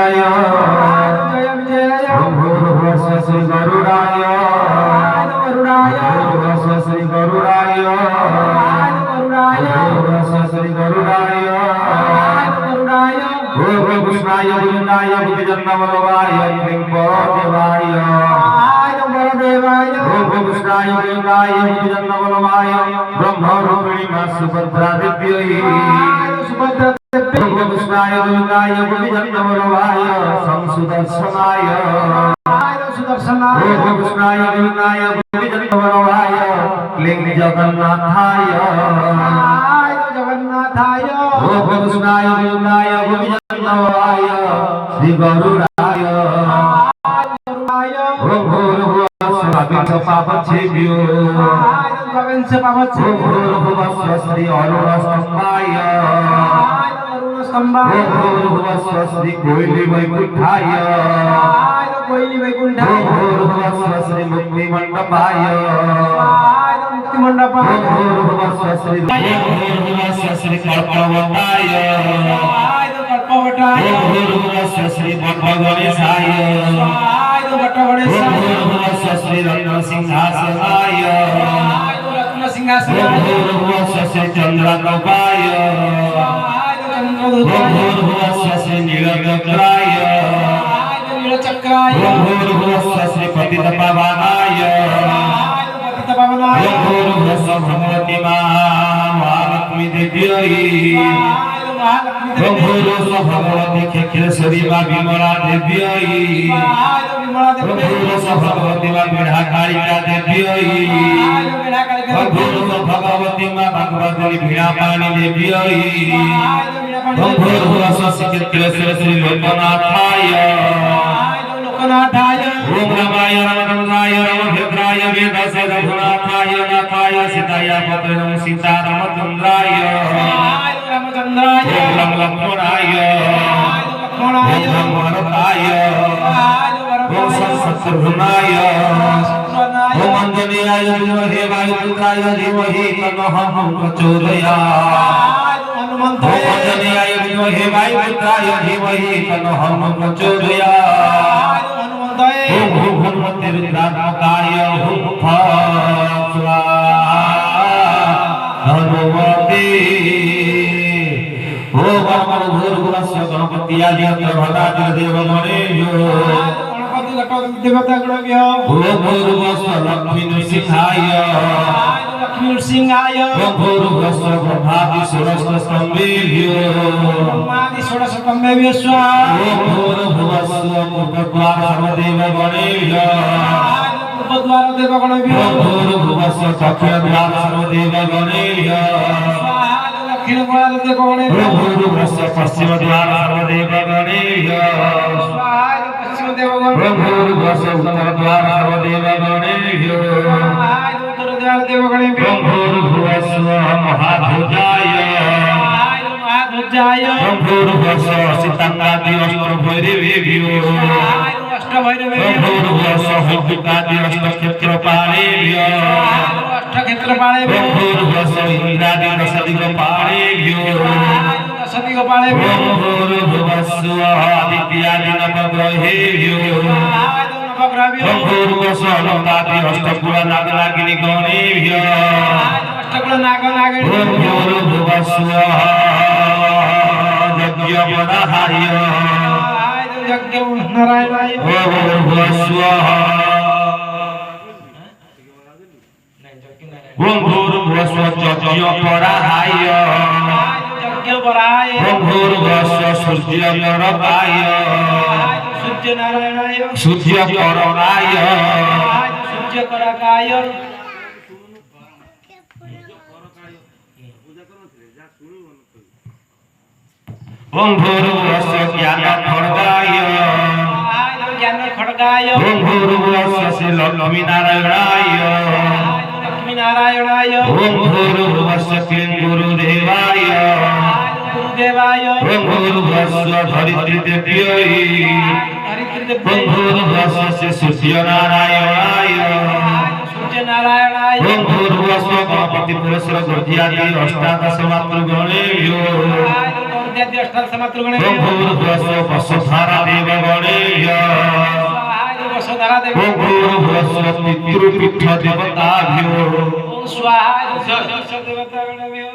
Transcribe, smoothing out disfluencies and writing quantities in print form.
विजयाय ओम भूर्भुवस्सुः श्री गरुडाय भूर्भुवस्सुः श्री गरुडाय भूर्भुवस्सुः श्री गरुडाय ओम कृष्णाय गोविंदाय बुद्धिजन्मवल्लभाय देवाय ओम कृष्णाय गोविंदाय बुद्धिजन्मवल्लभाय ब्रह्मरूपिणी मां सुभद्रा देव्यै ओम कृष्णाय गोविंदाय बुद्धिजन्मवल्लभाय संसुदर्शनाय ओम कृष्णाय गोविंदाय बुद्धिजन्मवल्लभाय क्लीं जगन्नाथाय ओम कृष्णाय गोविंदाय बुद्धिजन्मवल्लभाय श्री गरुडाय ओम भूर्भुवस्सुः पापच्छेद्यो ओम भूर्भुवस्सुः श्री अरुणस्तम्भाय ओम भूर्भुवस्सुः श्री कोइली वैकुंठाय ओम भूर्भुवस्सुः श्री मुक्तिमण्डपाय ओम भूर्भुवस्सुः श्री कल्पवताय ओम भूर्भुवस्सुः श्री भगवगणेशाय ओम भूर्भुवस्सुः श्री रत्नसिंहासनाय ओम भूर्भुवस्सुः श्री चन्द्रनौकाय ओम भूर्भुवस्सुः श्री नीलचक्राय ओम भूर्भुवस्सुः श्री पतितपावनाय ओम भूर्भुवस्सुः भगवती महालक्ष्मी देव्यै ओम भूर्भुवस्सुः भगवती खेखेश्वरी मां विमला देव्यै ओम भूर्भुवस्सुः भगवती मां बीणाकालिका देव्यै ओम भूर्भुवस्सुः भगवती मां भगवती वीणापाणि देव्यै ओम भूर्भुवस्सुः श्रीकृष्ण श्री लोकनाथाय ओम रामाय रामचंद्राय रामभद्राय वेदस्य रघुनाथाय नाथाय सीताय पते नमः सीता रामचंद्राय ओम राम लक्ष्मणाय ओम भरताय ओम शत्रुघ्नाय ओम अंजनेयाय विद्महे वायुपुत्राय धीमहि तन्नः प्रचोदयात् ओम अंजनेयाय विद्महे वायुपुत्राय धीमहि तन्नः प्रचोदयात् ओम भगवते रुद्रात्मकाय ओम स्वाहा भगवते ओम भूर्भुवस्सुः गणपति आदि प्रभदादि देवगणेभ्यो देवता गणभ्यो ओम भूर्भुवस्सुः लक्ष्मी नृसिंहाय ओम भूर्भुवस्सुः ब्रह्मादि षोडशस्तम्भेभ्यो स्वाहा ओम भूर्भुवस्सुः पूर्वद्वार सर्वदेवगणेभ्यो ओम भूर्भुवस्सुः दक्षिणद्वार सर्वदेवगणेभ्यो ओम भूर्भुवस्सुः पश्चिमद्वार सर्वदेवगणेभ्यो ओम भूर्भुवस्सुः उत्तरद्वार सर्वदेवगणेभ्यो ओम भूर्भुवस्सुः महाध्वजाय ओम भूर्भुवस्सुः सीतांगादि अष्टभैरवेभ्यो ओम भूर्भुवस्सुः हौतिकादि अष्टक्षेत्रपालेभ्यो ओम भूर्भुवस्सुः इंद्रादि दशदिक्पालेभ्यो ओम भूर्भुवस्सुः आदित्यादि नवग्रहेभ्यो ओम भूर्भुवस्सुः अनन्तादि अष्टकुल नागनागिनी गणेभ्यो ओम भूर्भुवस्सुः यज्ञवराहाय ओम भूर्भुवस्सुः ओम भूर्भुवस्सुः यज्ञवराहाय ओम भूर्भुवस्सुः सूर्यकरणाय सूर्यकरणाय ओम भूर्भुवस्सुः ज्ञानखड्गाय ओम भूर्भुवस्सुः श्री लक्ष्मीनारायणाय ओम भूर्भुवस्सुः क्लीं गुरुदेवाय ओम भूर्भुवस्सुः धरित्री देव्यै ओम भूर्भुवस्सुः श्री सूर्यनारायणाय ओम भूर्भुवस्सुः गणपति पुरुषर गृध्यादि अष्टादश मातृगणेभ्यो इत्यादि अष्टादश मातृगणे ओम भूर्भुवस्व वसुधारा देवगणेय स्वाहा वसुधारा देव ओम भूर्भुवस्व पितृपीठ देवताभ्यो ओम स्वाहा देवता गणभ्यो